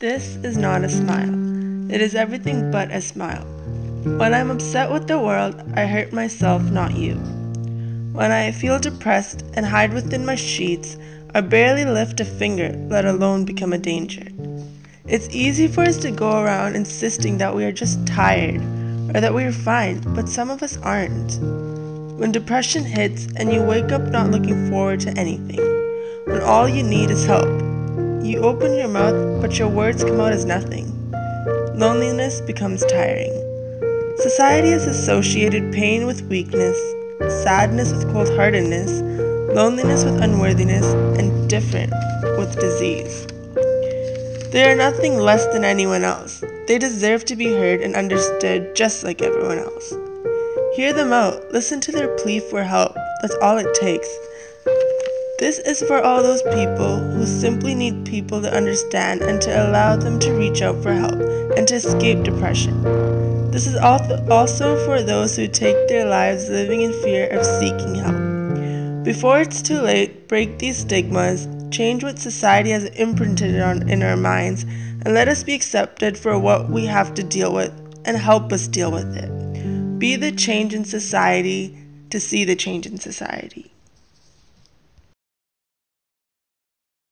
This is not a smile. It is everything but a smile. When I'm upset with the world, I hurt myself, not you. When I feel depressed and hide within my sheets, I barely lift a finger, let alone become a danger. It's easy for us to go around insisting that we are just tired or that we are fine, but some of us aren't. When depression hits and you wake up not looking forward to anything, when all you need is help, you open your mouth, but your words come out as nothing. Loneliness becomes tiring. Society has associated pain with weakness, sadness with cold-heartedness, loneliness with unworthiness, and different with disease. They are nothing less than anyone else. They deserve to be heard and understood just like everyone else. Hear them out. Listen to their plea for help. That's all it takes. This is for all those people who simply need people to understand and to allow them to reach out for help and to escape depression. This is also for those who take their lives living in fear of seeking help. Before it's too late, break these stigmas, change what society has imprinted in our minds, and let us be accepted for what we have to deal with and help us deal with it. Be the change in society to see the change in society.